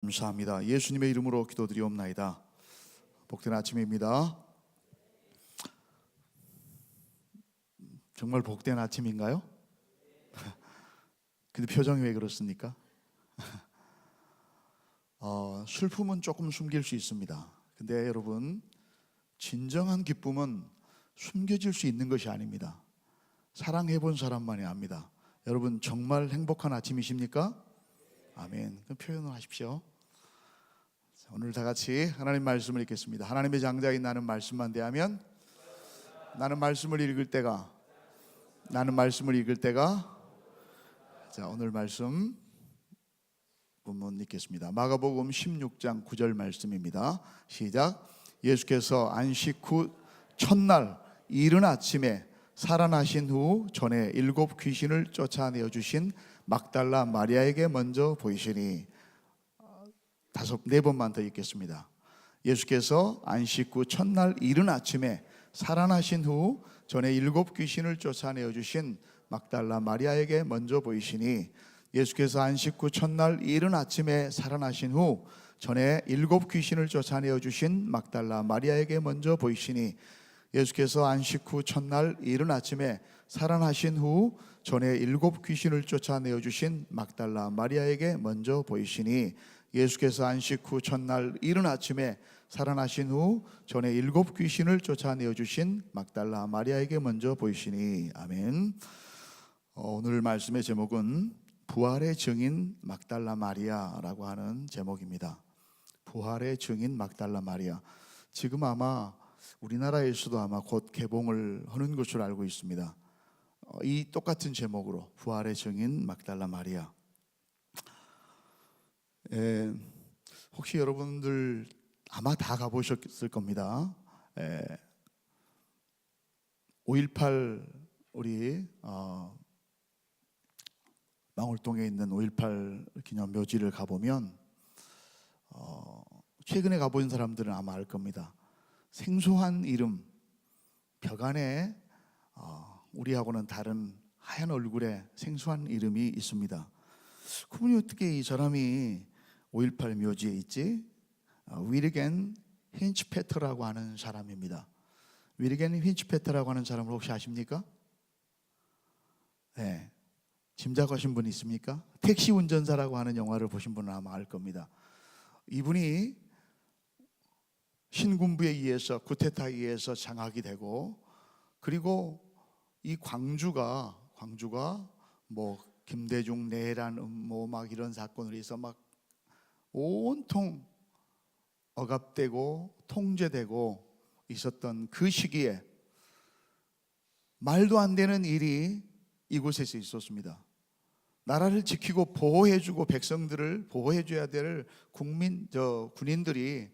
감사합니다. 예수님의 이름으로 기도드리옵나이다. 복된 아침입니다. 정말 복된 아침인가요? 근데 표정이 왜 그렇습니까? 슬픔은 조금 숨길 수 있습니다. 근데 여러분, 진정한 기쁨은 숨겨질 수 있는 것이 아닙니다. 사랑해 본 사람만이 압니다. 여러분, 정말 행복한 아침이십니까? 아멘. 그럼 표현을 하십시오. 오늘 다 같이 하나님 말씀을 읽겠습니다. 하나님의 장자인 나는 말씀만 대하면 나는 말씀을 읽을 때가 자, 오늘 말씀 본문 읽겠습니다. 마가복음 16장 9절 말씀입니다. 시작. 예수께서 안식 후 첫날 이른 아침에 살아나신 후 전에 7 귀신을 쫓아내어 주신 막달라 마리아에게 먼저 보이시니. 4번만 더 읽겠습니다. 예수께서 안식 후 첫날 이른 아침에 살아나신 후 전에 7 귀신을 쫓아내어 주신 막달라 마리아에게 먼저 보이시니. 예수께서 안식 후 첫날 이른 아침에 살아나신 후 전에 7 귀신을 쫓아내어 주신 막달라 마리아에게 먼저 보이시니. 예수께서 안식 후 첫날 이른 아침에 살아나신 후 전에 7 귀신을 쫓아내어 주신 막달라 마리아에게 먼저 보이시니. 예수께서 안식 후 첫날 이른 아침에 살아나신 후 전에 7 귀신을 쫓아내어 주신 막달라 마리아에게 먼저 보이시니. 아멘. 오늘 말씀의 제목은 부활의 증인 막달라 마리아라고 하는 제목입니다. 부활의 증인 막달라 마리아. 지금 아마 우리나라에서도 아마 곧 개봉을 하는 것으로 알고 있습니다. 이 똑같은 제목으로 부활의 증인 막달라 마리아. 혹시 여러분들 아마 다 가보셨을 겁니다. 5.18 우리 망월동에 있는 5.18 기념 묘지를 가보면 최근에 가본 사람들은 아마 알 겁니다. 생소한 이름, 벽 안에 우리하고는 다른 하얀 얼굴에 생소한 이름이 있습니다. 그분이 어떻게 이 사람이 5.18 묘지에 있지? 위르겐 힌츠페터라고 하는 사람입니다. 위르겐 힌츠페터라고 하는 사람을 혹시 아십니까? 네, 짐작하신 분 있습니까? 택시 운전사라고 하는 영화를 보신 분은 아마 알 겁니다. 이분이 신군부에 의해서 쿠데타에 의해서 장악이 되고, 그리고 이 광주가 뭐 김대중 내란 음모 막 이런 사건으로 해서 막 온통 억압되고 통제되고 있었던 그 시기에 말도 안 되는 일이 이곳에서 있었습니다. 나라를 지키고 보호해주고 백성들을 보호해줘야 될 군인들이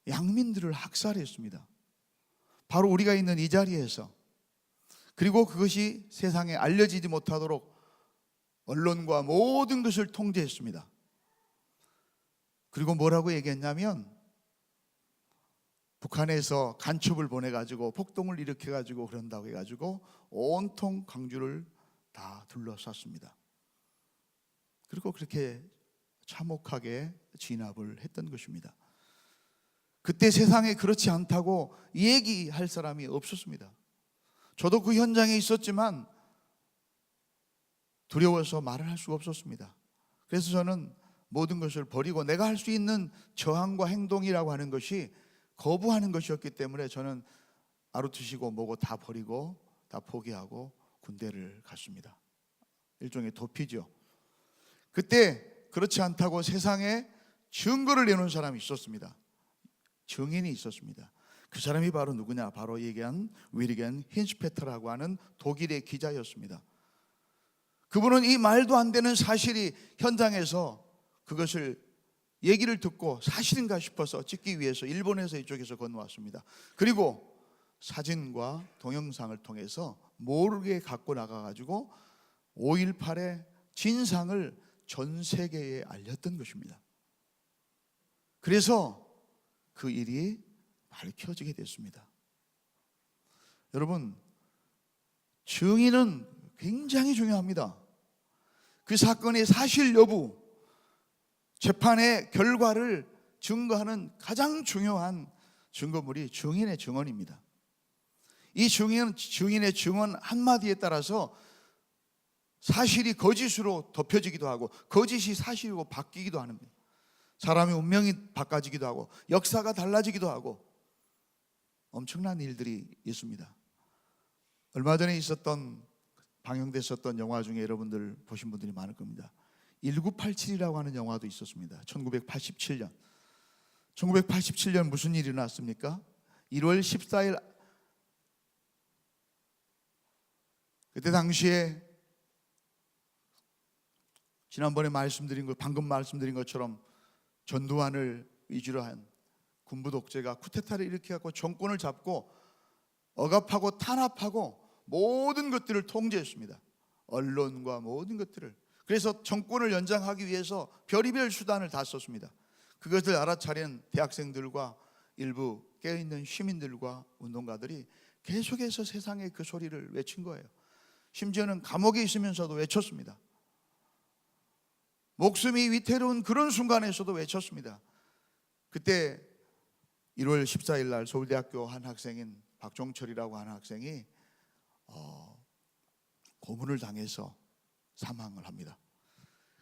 양민들을 학살했습니다. 바로 우리가 있는 이 자리에서. 그리고 그것이 세상에 알려지지 못하도록 언론과 모든 것을 통제했습니다. 그리고 뭐라고 얘기했냐면, 북한에서 간첩을 보내가지고 폭동을 일으켜가지고 그런다고 해가지고 온통 광주를 다 둘러쌌습니다. 그리고 그렇게 참혹하게 진압을 했던 것입니다. 그때 세상에 그렇지 않다고 얘기할 사람이 없었습니다. 저도 그 현장에 있었지만 두려워서 말을 할 수가 없었습니다. 그래서 저는 모든 것을 버리고 내가 할 수 있는 저항과 행동이라고 하는 것이 거부하는 것이었기 때문에 저는 아루트시고 뭐고 다 버리고 다 포기하고 군대를 갔습니다. 일종의 도피죠. 그때 그렇지 않다고 세상에 증거를 내놓은 사람이 있었습니다. 증인이 있었습니다. 그 사람이 바로 누구냐? 바로 얘기한 위르겐 힌츠페터라고 하는 독일의 기자였습니다. 그분은 이 말도 안 되는 사실이 현장에서 그것을 얘기를 듣고 사실인가 싶어서 찍기 위해서 일본에서 이쪽에서 건너왔습니다. 그리고 사진과 동영상을 통해서 모르게 갖고 나가가지고 5.18의 진상을 전 세계에 알렸던 것입니다. 그래서 그 일이 밝혀지게 됐습니다. 여러분, 증인은 굉장히 중요합니다. 그 사건의 사실 여부, 재판의 결과를 증거하는 가장 중요한 증거물이 증인의 증언입니다. 이 증인의 증언 한마디에 따라서 사실이 거짓으로 덮여지기도 하고 거짓이 사실이고 바뀌기도 합니다. 사람의 운명이 바꿔지기도 하고 역사가 달라지기도 하고 엄청난 일들이 있습니다. 얼마 전에 방영됐었던 영화 중에 여러분들 보신 분들이 많을 겁니다. 1987이라고 하는 영화도 있었습니다. 1987년. 1987년 무슨 일이 일어났습니까? 1월 14일 그때 당시에 지난번에 방금 말씀드린 것처럼 전두환을 위주로 한 군부 독재가 쿠데타를 일으켜갖고 정권을 잡고 억압하고 탄압하고 모든 것들을 통제했습니다. 언론과 모든 것들을. 그래서 정권을 연장하기 위해서 별의별 수단을 다 썼습니다. 그것을 알아차린 대학생들과 일부 깨어있는 시민들과 운동가들이 계속해서 세상에 그 소리를 외친 거예요. 심지어는 감옥에 있으면서도 외쳤습니다. 목숨이 위태로운 그런 순간에서도 외쳤습니다. 그때 1월 14일 날 서울대학교 한 학생인 박종철이라고 하는 학생이 고문을 당해서 사망을 합니다.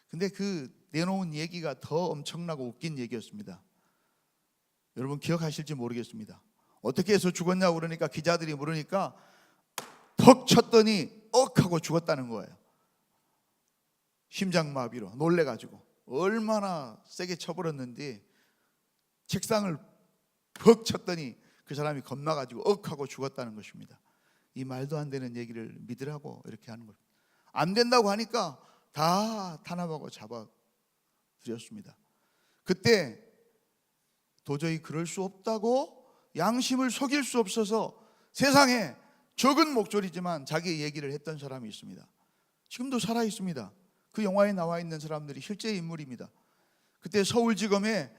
근데 그 내놓은 얘기가 더 엄청나고 웃긴 얘기였습니다. 여러분 기억하실지 모르겠습니다. 어떻게 해서 죽었냐고 그러니까 기자들이 물으니까 턱 쳤더니 하고 죽었다는 거예요. 심장마비로 놀래가지고 얼마나 세게 쳐버렸는지 책상을 퍽 쳤더니 그 사람이 겁나가지고 하고 죽었다는 것입니다. 이 말도 안 되는 얘기를 믿으라고 이렇게 하는 겁니다. 안 된다고 하니까 다 탄압하고 잡아들였습니다. 그때 도저히 그럴 수 없다고 양심을 속일 수 없어서 세상에 적은 목소리지만 자기 얘기를 했던 사람이 있습니다. 지금도 살아 있습니다. 그 영화에 나와 있는 사람들이 실제 인물입니다. 그때 서울지검에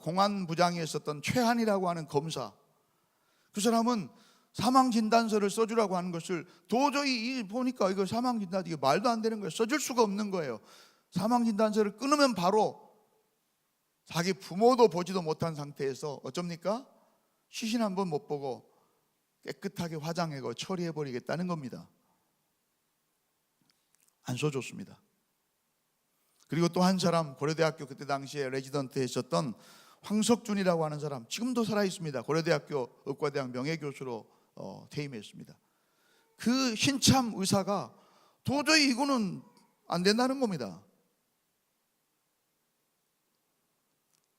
공안부장이 있었던 최한이라고 하는 검사, 그 사람은 사망진단서를 써주라고 하는 것을 도저히 보니까 이거 사망진단 이게 말도 안 되는 거예요. 써줄 수가 없는 거예요. 사망진단서를 끊으면 바로 자기 부모도 보지도 못한 상태에서 어쩝니까? 시신 한번 못 보고 깨끗하게 화장하고 처리해버리겠다는 겁니다. 안 써줬습니다. 그리고 또 한 사람, 고려대학교 그때 당시에 레지던트에 있었던 황석준이라고 하는 사람, 지금도 살아있습니다. 고려대학교 의과대학 명예교수로 퇴임했습니다. 그 신참 의사가 도저히 이거는 안 된다는 겁니다.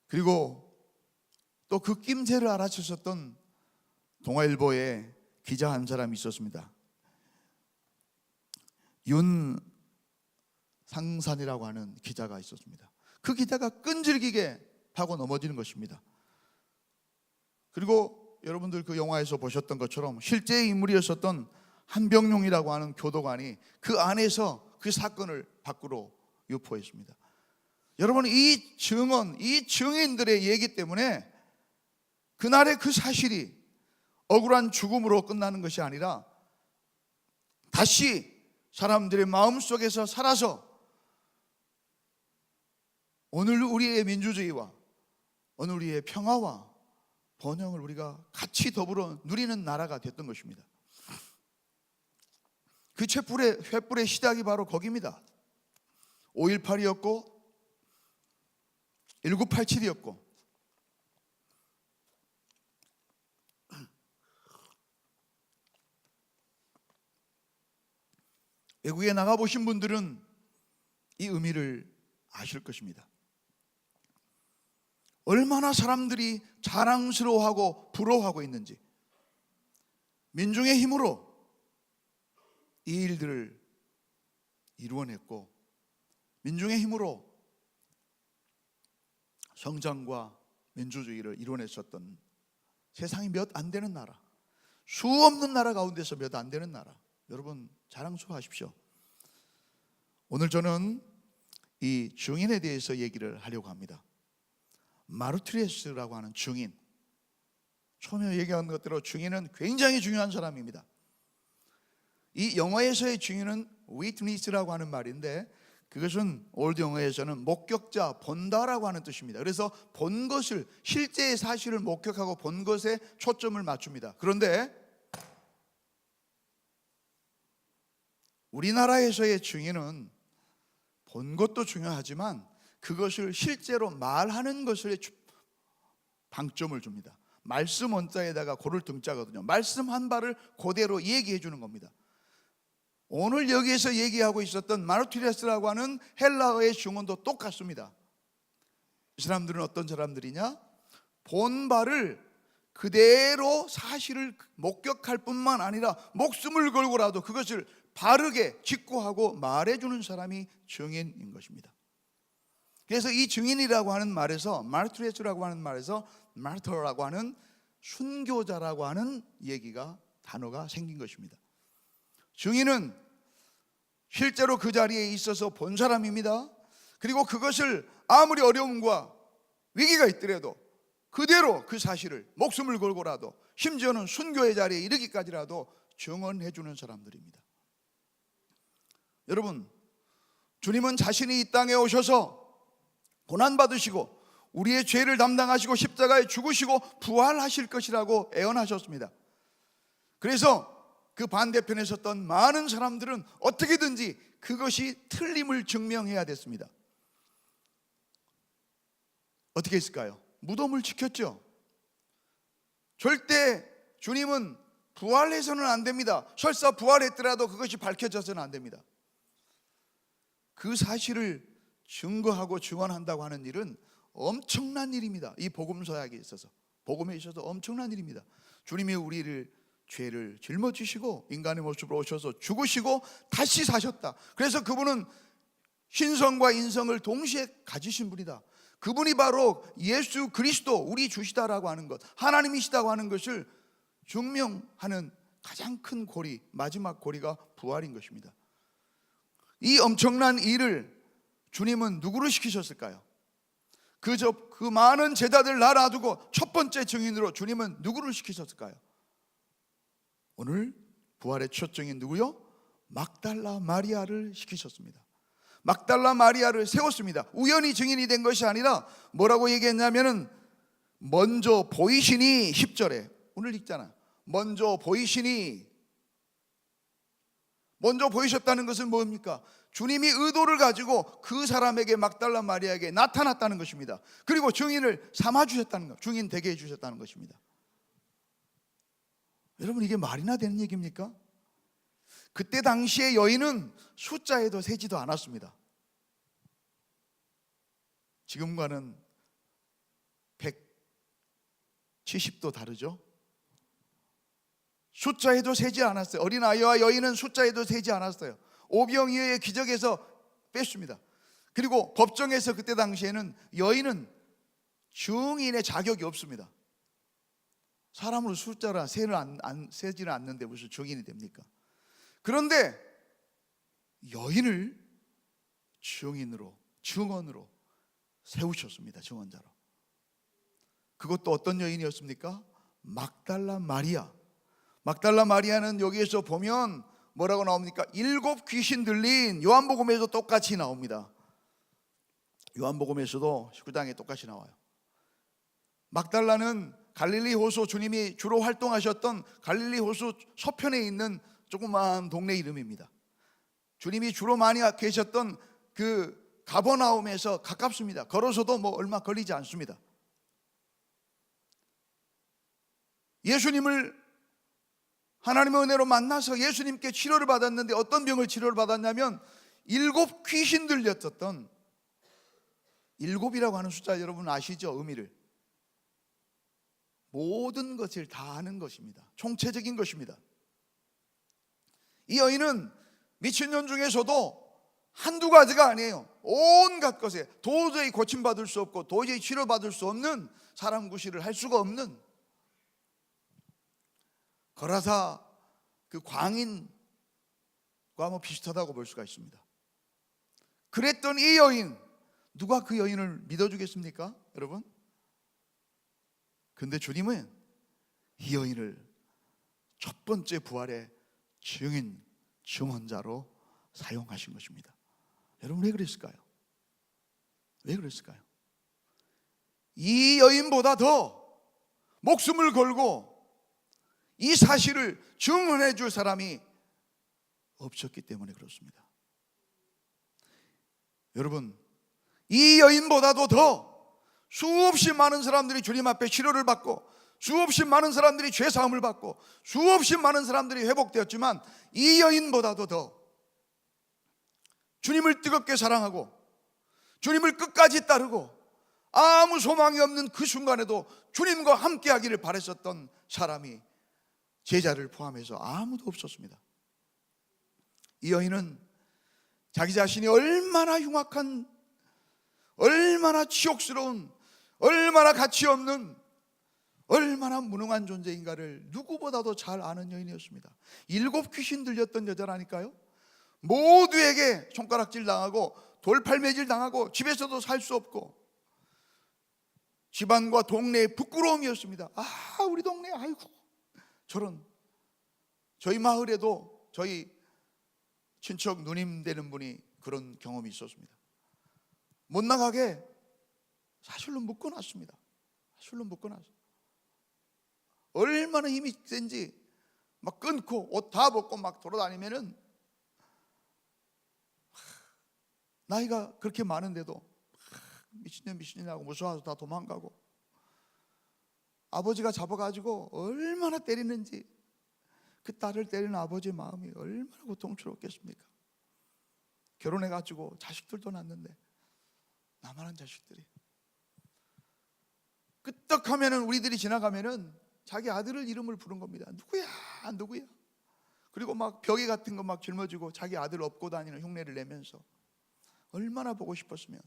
그리고 또 그 낌새를 알아챘었던 동아일보에 기자 한 사람이 있었습니다. 윤상산이라고 하는 기자가 있었습니다. 그 기자가 끈질기게 파고 넘어지는 것입니다. 그리고 여러분들 그 영화에서 보셨던 것처럼 실제 인물이었었던 한병용이라고 하는 교도관이 그 안에서 그 사건을 밖으로 유포했습니다. 여러분, 이 증언, 이 증인들의 얘기 때문에 그날의 그 사실이 억울한 죽음으로 끝나는 것이 아니라 다시 사람들의 마음속에서 살아서 오늘 우리의 민주주의와 오늘 우리의 평화와 번영을 우리가 같이 더불어 누리는 나라가 됐던 것입니다. 그 횃불의 시작이 바로 거기입니다. 5.18이었고 1987이었고 외국에 나가보신 분들은 이 의미를 아실 것입니다. 얼마나 사람들이 자랑스러워하고 부러워하고 있는지, 민중의 힘으로 이 일들을 이루어냈고 민중의 힘으로 성장과 민주주의를 이루어냈었던 세상이 몇 안 되는 나라, 수 없는 나라 가운데서 몇 안 되는 나라, 여러분 자랑스러워하십시오. 오늘 저는 이 증인에 대해서 얘기를 하려고 합니다. 마르티레스라고 하는 증인, 처음에 얘기한 것대로 증인은 굉장히 중요한 사람입니다. 이 영어에서의 증인은 witness라고 하는 말인데, 그것은 올드 영어에서는 목격자, 본다라고 하는 뜻입니다. 그래서 본 것을, 실제의 사실을 목격하고 본 것에 초점을 맞춥니다. 그런데 우리나라에서의 증인은 본 것도 중요하지만 그것을 실제로 말하는 것에 방점을 줍니다. 말씀 원자에다가 고를 등자거든요. 말씀 한 발을 그대로 얘기해 주는 겁니다. 오늘 여기에서 얘기하고 있었던 마르티레스라고 하는 헬라어의 증언도 똑같습니다. 이 사람들은 어떤 사람들이냐? 본 바를 그대로 사실을 목격할 뿐만 아니라 목숨을 걸고라도 그것을 바르게 직구하고 말해주는 사람이 증인인 것입니다. 그래서 이 증인이라고 하는 말에서, 마르티레스라고 하는 말에서 마르터라고 하는 순교자라고 하는 단어가 생긴 것입니다. 증인은 실제로 그 자리에 있어서 본 사람입니다. 그리고 그것을 아무리 어려움과 위기가 있더라도 그대로 그 사실을 목숨을 걸고라도, 심지어는 순교의 자리에 이르기까지라도 증언해 주는 사람들입니다. 여러분, 주님은 자신이 이 땅에 오셔서 고난받으시고 우리의 죄를 담당하시고 십자가에 죽으시고 부활하실 것이라고 예언하셨습니다. 그래서 그 반대편에 섰던 많은 사람들은 어떻게든지 그것이 틀림을 증명해야 됐습니다. 어떻게 했을까요? 무덤을 지켰죠. 절대 주님은 부활해서는 안 됩니다. 설사 부활했더라도 그것이 밝혀져서는 안 됩니다. 그 사실을 증거하고 증언한다고 하는 일은 엄청난 일입니다. 이 복음 서약에 있어서, 복음에 있어서 엄청난 일입니다. 주님이 우리를, 죄를 짊어지시고 인간의 모습으로 오셔서 죽으시고 다시 사셨다. 그래서 그분은 신성과 인성을 동시에 가지신 분이다. 그분이 바로 예수 그리스도, 우리 주시다라고 하는 것, 하나님이시다고 하는 것을 증명하는 가장 큰 고리, 마지막 고리가 부활인 것입니다. 이 엄청난 일을 주님은 누구를 시키셨을까요? 그 많은 제자들 놔두고 첫 번째 증인으로 주님은 누구를 시키셨을까요? 오늘 부활의 첫 증인 누구요? 막달라 마리아를 시키셨습니다. 막달라 마리아를 세웠습니다. 우연히 증인이 된 것이 아니라 뭐라고 얘기했냐면은, 먼저 보이시니, 10절에 오늘 읽잖아요. 먼저 보이셨다는 것은 뭡니까? 주님이 의도를 가지고 그 사람에게, 막달라 마리아에게 나타났다는 것입니다. 그리고 증인을 삼아주셨다는 것, 증인 되게 해주셨다는 것입니다. 여러분, 이게 말이나 되는 얘기입니까? 그때 당시의 여인은 숫자에도 세지도 않았습니다. 지금과는 170도 다르죠. 숫자에도 세지 않았어요. 어린아이와 여인은 숫자에도 세지 않았어요. 오병이어의 기적에서 뺐습니다. 그리고 법정에서 그때 당시에는 여인은 증인의 자격이 없습니다. 사람으로 숫자라 세지는 않는데 무슨 증인이 됩니까? 그런데 여인을 증언으로 세우셨습니다. 증언자로. 그것도 어떤 여인이었습니까? 막달라 마리아. 막달라 마리아는 여기에서 보면 뭐라고 나옵니까? 7 귀신 들린, 요한복음에도 똑같이 나옵니다. 요한복음에서도 19장에 똑같이 나와요. 막달라는 갈릴리 호수, 주님이 주로 활동하셨던 갈릴리 호수 서편에 있는 조그마한 동네 이름입니다. 주님이 주로 많이 계셨던 그 가버나움에서 가깝습니다. 걸어서도 뭐 얼마 걸리지 않습니다. 예수님을 하나님의 은혜로 만나서 예수님께 치료를 받았는데, 어떤 병을 치료를 받았냐면 7 귀신 들렸었던, 7이라고 하는 숫자 여러분 아시죠? 의미를. 모든 것을 다 아는 것입니다. 총체적인 것입니다. 이 여인은 미친년 중에서도 한두 가지가 아니에요. 온갖 것에 도저히 고침받을 수 없고 도저히 치료받을 수 없는, 사람 구실을 할 수가 없는, 거라사 그 광인과 뭐 비슷하다고 볼 수가 있습니다. 그랬던 이 여인, 누가 그 여인을 믿어주겠습니까? 여러분? 근데 주님은 이 여인을 첫 번째 부활의 증인, 증언자로 사용하신 것입니다. 여러분, 왜 그랬을까요? 왜 그랬을까요? 이 여인보다 더 목숨을 걸고 이 사실을 증언해 줄 사람이 없었기 때문에 그렇습니다. 여러분, 이 여인보다도 더 수없이 많은 사람들이 주님 앞에 치료를 받고, 수없이 많은 사람들이 죄 사함을 받고, 수없이 많은 사람들이 회복되었지만, 이 여인보다도 더 주님을 뜨겁게 사랑하고 주님을 끝까지 따르고 아무 소망이 없는 그 순간에도 주님과 함께 하기를 바랬었던 사람이, 제자를 포함해서 아무도 없었습니다. 이 여인은 자기 자신이 얼마나 흉악한, 얼마나 치욕스러운, 얼마나 가치 없는, 얼마나 무능한 존재인가를 누구보다도 잘 아는 여인이었습니다. 7 귀신 들렸던 여자라니까요. 모두에게 손가락질 당하고 돌팔매질 당하고 집에서도 살 수 없고 집안과 동네의 부끄러움이었습니다. 아, 우리 동네, 아이고 저런. 저희 마을에도 저희 친척 누님 되는 분이 그런 경험이 있었습니다. 못 나가게 사실로 묶어놨습니다. 사실로 묶어놨어요. 얼마나 힘이 센지 막 끊고 옷 다 벗고 막 돌아다니면은, 나이가 그렇게 많은데도 미친년이라고 무서워서 다 도망가고, 아버지가 잡아가지고 얼마나 때리는지, 그 딸을 때리는 아버지의 마음이 얼마나 고통스럽겠습니까? 결혼해가지고 자식들도 낳는데, 나만한 자식들이 끄떡하면은, 우리들이 지나가면은 자기 아들을 이름을 부른 겁니다. 누구야 누구야. 그리고 막 벽에 같은 거 막 짊어지고 자기 아들 업고 다니는 흉내를 내면서, 얼마나 보고 싶었으면.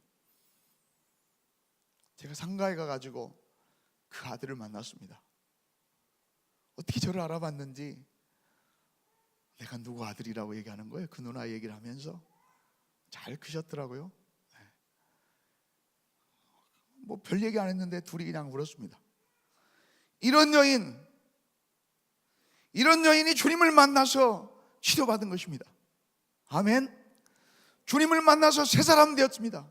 제가 상가에 가가지고 그 아들을 만났습니다. 어떻게 저를 알아봤는지, 내가 누구 아들이라고 얘기하는 거예요. 그 누나 얘기를 하면서. 잘 크셨더라고요. 뭐 별 얘기 안 했는데 둘이 그냥 울었습니다. 이런 여인이 주님을 만나서 치료받은 것입니다. 아멘. 주님을 만나서 새 사람 되었습니다.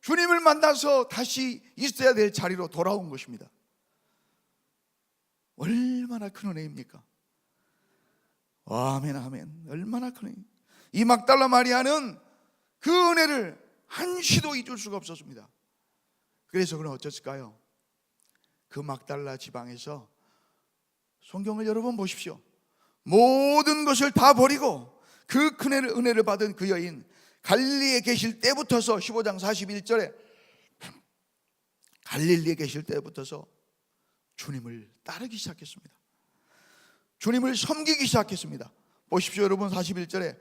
주님을 만나서 다시 있어야 될 자리로 돌아온 것입니다. 얼마나 큰 은혜입니까? 아멘, 아멘. 얼마나 큰 은혜. 이 막달라 마리아는 그 은혜를 한시도 잊을 수가 없었습니다. 그래서 그는 어쩌을까요? 그 막달라 지방에서, 성경을 여러분 보십시오. 모든 것을 다 버리고 그 큰 은혜를 받은 그 여인, 갈릴리에 계실 때부터서, 15장 41절에 갈릴리에 계실 때부터서 주님을 따르기 시작했습니다. 주님을 섬기기 시작했습니다. 보십시오 여러분, 41절에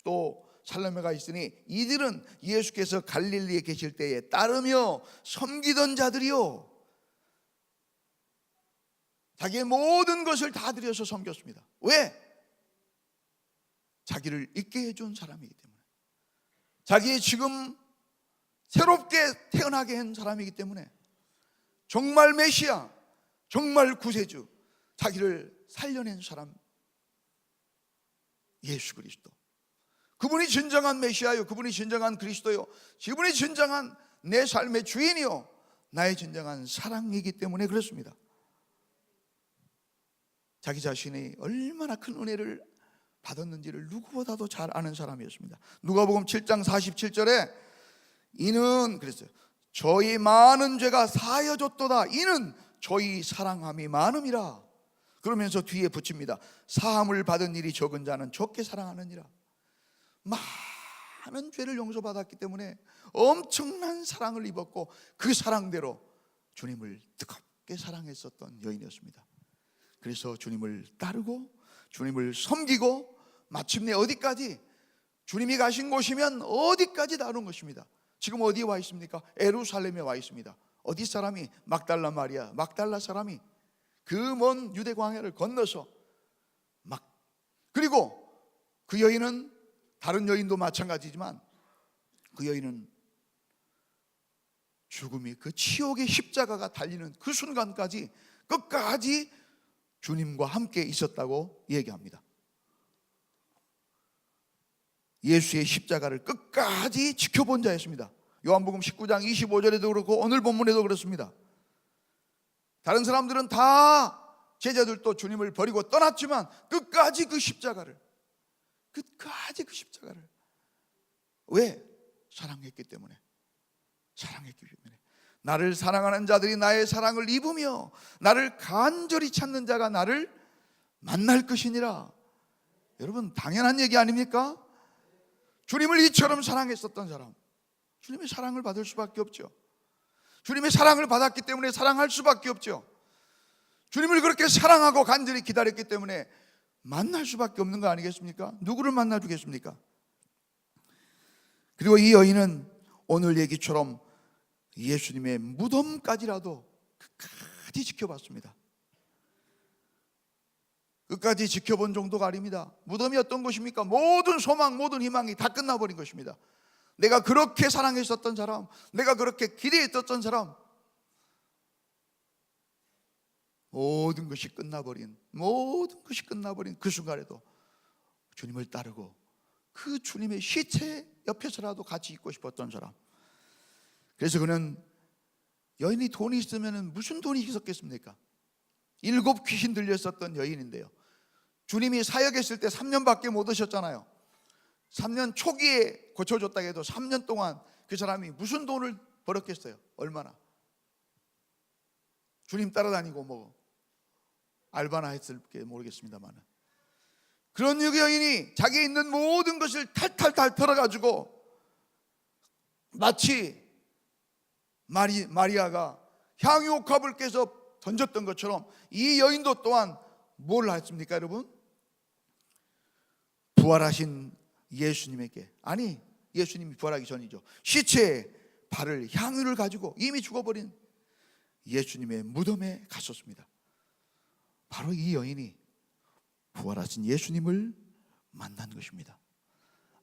또 살라메가 있으니 이들은 예수께서 갈릴리에 계실 때에 따르며 섬기던 자들이요. 자기의 모든 것을 다 들여서 섬겼습니다. 왜? 자기를 있게 해준 사람이기 때문에, 자기의 지금 새롭게 태어나게 한 사람이기 때문에, 정말 메시아, 정말 구세주, 자기를 살려낸 사람, 예수 그리스도. 그분이 진정한 메시아요, 그분이 진정한 그리스도요, 그분이 진정한 내 삶의 주인이요, 나의 진정한 사랑이기 때문에 그렇습니다. 자기 자신이 얼마나 큰 은혜를 받았는지를 누구보다도 잘 아는 사람이었습니다. 누가복음 7장 47절에 이는 그랬어요. 저희 많은 죄가 사하여졌도다. 이는 저희 사랑함이 많음이라. 그러면서 뒤에 붙입니다. 사함을 받은 일이 적은 자는 적게 사랑하느니라. 많은 죄를 용서받았기 때문에 엄청난 사랑을 입었고, 그 사랑대로 주님을 뜨겁게 사랑했었던 여인이었습니다. 그래서 주님을 따르고 주님을 섬기고, 마침내 어디까지? 주님이 가신 곳이면 어디까지 다룬 것입니다. 지금 어디에 와 있습니까? 예루살렘에 와 있습니다. 어디 사람이? 막달라 마리아, 막달라 사람이 그 먼 유대 광야를 건너서 그리고 그 여인은, 다른 여인도 마찬가지지만 그 여인은 죽음이, 그 치욕의 십자가가 달리는 그 순간까지 끝까지 주님과 함께 있었다고 얘기합니다. 예수의 십자가를 끝까지 지켜본 자였습니다. 요한복음 19장 25절에도 그렇고 오늘 본문에도 그렇습니다. 다른 사람들은 다, 제자들도 주님을 버리고 떠났지만 끝까지 그 십자가를, 왜? 사랑했기 때문에. 나를 사랑하는 자들이 나의 사랑을 입으며 나를 간절히 찾는 자가 나를 만날 것이니라. 여러분, 당연한 얘기 아닙니까? 주님을 이처럼 사랑했었던 사람, 주님의 사랑을 받을 수밖에 없죠. 주님의 사랑을 받았기 때문에 사랑할 수밖에 없죠. 주님을 그렇게 사랑하고 간절히 기다렸기 때문에 만날 수밖에 없는 거 아니겠습니까? 누구를 만나주겠습니까? 그리고 이 여인은 오늘 얘기처럼 예수님의 무덤까지라도 끝까지 지켜봤습니다. 끝까지 지켜본 정도가 아닙니다. 무덤이 어떤 것입니까? 모든 소망, 모든 희망이 다 끝나버린 것입니다. 내가 그렇게 사랑했었던 사람, 내가 그렇게 기대했었던 사람, 모든 것이 끝나버린 그 순간에도 주님을 따르고 그 주님의 시체 옆에서라도 같이 있고 싶었던 사람. 그래서 그는, 여인이 돈이 있으면 무슨 돈이 있었겠습니까? 7 귀신 들렸었던 여인인데요, 주님이 사역했을 때 3년밖에 못 오셨잖아요. 3년 초기에 고쳐줬다 해도 3년 동안 그 사람이 무슨 돈을 벌었겠어요? 얼마나? 주님 따라다니고 뭐 알바나 했을지 모르겠습니다만, 그런 여인이 자기에 있는 모든 것을 탈탈탈 털어가지고 마치 마리아가 향유옥합을 깨서 던졌던 것처럼 이 여인도 또한 뭘 했습니까, 여러분? 부활하신 예수님에게, 아니 예수님이 부활하기 전이죠, 시체에 발을 향유를 가지고 이미 죽어버린 예수님의 무덤에 갔었습니다. 바로 이 여인이 부활하신 예수님을 만난 것입니다.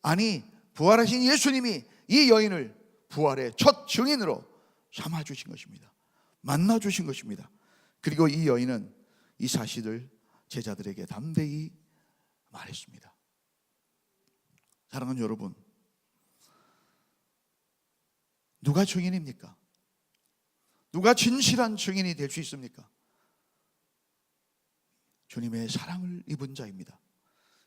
아니, 부활하신 예수님이 이 여인을 부활의 첫 증인으로 삼아주신 것입니다. 만나주신 것입니다. 그리고 이 여인은 이 사실을 제자들에게 담대히 말했습니다. 사랑하는 여러분, 누가 증인입니까? 누가 진실한 증인이 될 수 있습니까? 주님의 사랑을 입은 자입니다.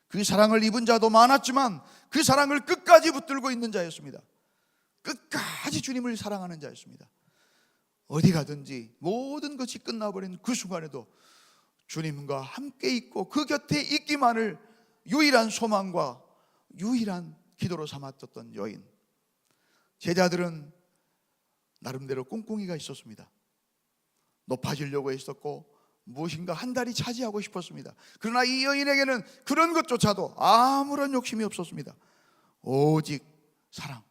그 사랑을 입은 자도 많았지만 그 사랑을 끝까지 붙들고 있는 자였습니다. 끝까지 주님을 사랑하는 자였습니다. 어디 가든지 모든 것이 끝나버린 그 순간에도 주님과 함께 있고 그 곁에 있기만을 유일한 소망과 유일한 기도로 삼았던 여인. 제자들은 나름대로 꿍꿍이가 있었습니다. 높아지려고 했었고 무엇인가 한 달이 차지하고 싶었습니다. 그러나 이 여인에게는 그런 것조차도 아무런 욕심이 없었습니다. 오직 사랑,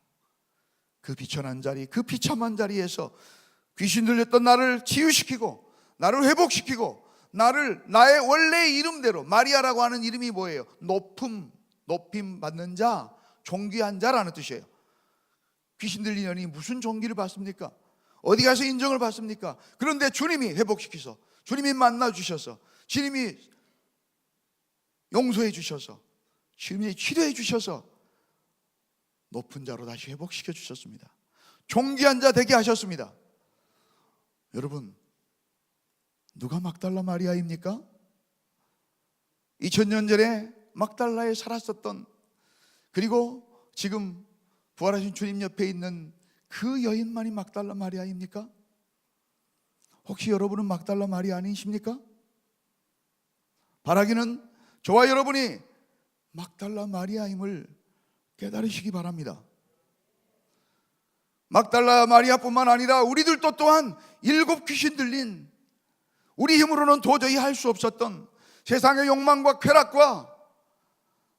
그 비천한 자리, 그 비참한 자리에서 귀신 들렸던 나를 치유시키고 나를 회복시키고 나를 나의 원래의 이름대로, 마리아라고 하는 이름이 뭐예요? 높임 받는 자, 존귀한 자라는 뜻이에요. 귀신 들린 여인이 무슨 존귀를 받습니까? 어디 가서 인정을 받습니까? 그런데 주님이 회복시키셔서, 주님이 만나주셔서, 주님이 용서해 주셔서, 주님이 치료해 주셔서 높은 자로 다시 회복시켜 주셨습니다. 존귀한 자 되게 하셨습니다. 여러분, 누가 막달라 마리아입니까? 2000년 전에 막달라에 살았었던, 그리고 지금 부활하신 주님 옆에 있는 그 여인만이 막달라 마리아입니까? 혹시 여러분은 막달라 마리아 아니십니까? 바라기는 저와 여러분이 막달라 마리아임을 깨달으시기 바랍니다. 막달라 마리아뿐만 아니라 우리들도 또한 7 귀신 들린, 우리 힘으로는 도저히 할 수 없었던 세상의 욕망과 쾌락과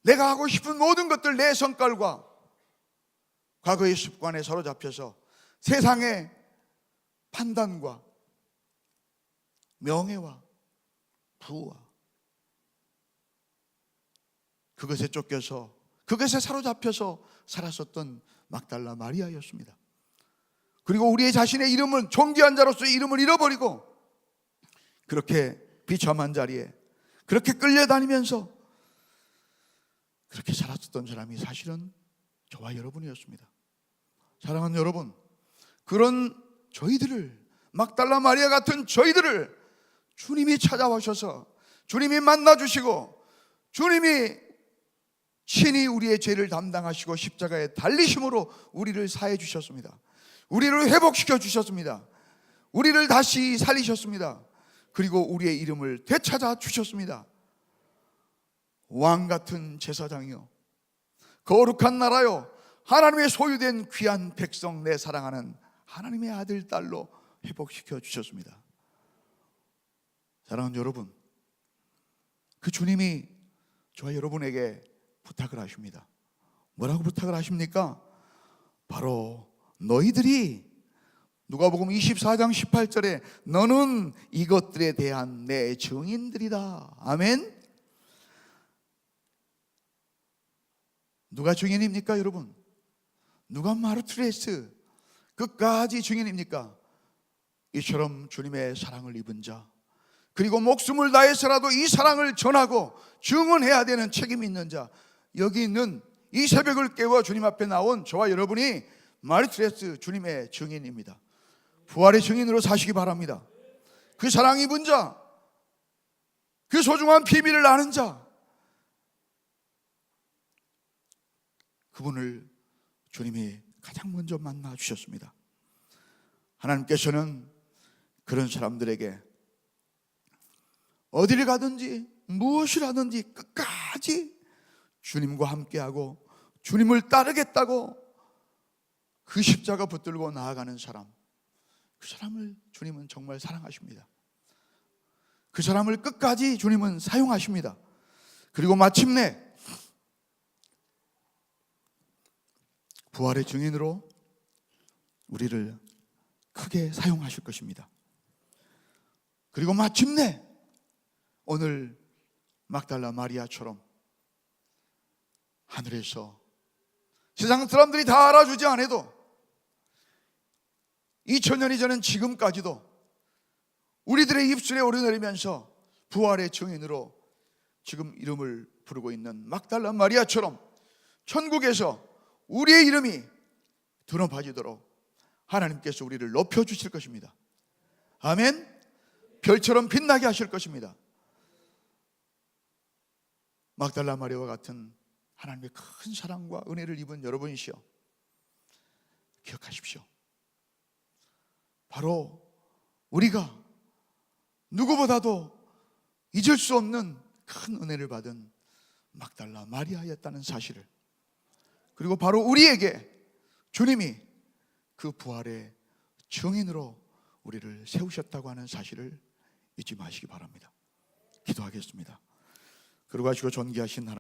내가 하고 싶은 모든 것들, 내 성깔과 과거의 습관에 사로잡혀서 세상의 판단과 명예와 부와 그것에 쫓겨서, 그것에 사로잡혀서 살았었던 막달라 마리아였습니다. 그리고 우리의 자신의 이름은, 존귀한 자로서의 이름을 잃어버리고 그렇게 비참한 자리에 그렇게 끌려다니면서 그렇게 살았었던 사람이 사실은 저와 여러분이었습니다. 사랑하는 여러분, 그런 저희들을, 막달라 마리아 같은 저희들을 주님이 찾아오셔서 주님이 만나주시고 주님이 친히 우리의 죄를 담당하시고 십자가에 달리심으로 우리를 사해 주셨습니다. 우리를 회복시켜 주셨습니다. 우리를 다시 살리셨습니다. 그리고 우리의 이름을 되찾아 주셨습니다. 왕같은 제사장이요, 거룩한 나라요, 하나님의 소유된 귀한 백성, 내 사랑하는 하나님의 아들, 딸로 회복시켜 주셨습니다. 사랑하는 여러분, 그 주님이 저와 여러분에게 부탁을 하십니다. 뭐라고 부탁을 하십니까? 바로 너희들이, 누가복음 24장 18절에 너는 이것들에 대한 내 증인들이다. 아멘. 누가 증인입니까 여러분? 누가 마르트레스 끝까지 증인입니까? 이처럼 주님의 사랑을 입은 자, 그리고 목숨을 다해서라도 이 사랑을 전하고 증언해야 되는 책임이 있는 자, 여기 있는 이 새벽을 깨워 주님 앞에 나온 저와 여러분이 마르트레스 주님의 증인입니다. 부활의 증인으로 사시기 바랍니다. 그 사랑 입은 자, 그 소중한 비밀을 아는 자, 그분을 주님이 가장 먼저 만나 주셨습니다. 하나님께서는 그런 사람들에게 어디를 가든지 무엇을 하든지 끝까지 주님과 함께하고 주님을 따르겠다고 그 십자가 붙들고 나아가는 사람, 그 사람을 주님은 정말 사랑하십니다. 그 사람을 끝까지 주님은 사용하십니다. 그리고 마침내 부활의 증인으로 우리를 크게 사용하실 것입니다. 그리고 마침내 오늘 막달라 마리아처럼 하늘에서 세상 사람들이 다 알아주지 않아도 2000년이 전엔 지금까지도 우리들의 입술에 오르내리면서 부활의 증인으로 지금 이름을 부르고 있는 막달라 마리아처럼 천국에서 우리의 이름이 드높아지도록 하나님께서 우리를 높여주실 것입니다. 아멘. 별처럼 빛나게 하실 것입니다. 막달라 마리아와 같은 하나님의 큰 사랑과 은혜를 입은 여러분이시여, 기억하십시오. 바로 우리가 누구보다도 잊을 수 없는 큰 은혜를 받은 막달라 마리아였다는 사실을, 그리고 바로 우리에게 주님이 그 부활의 증인으로 우리를 세우셨다고 하는 사실을 잊지 마시기 바랍니다. 기도하겠습니다. 그러고 하시고 존귀하신 하나님,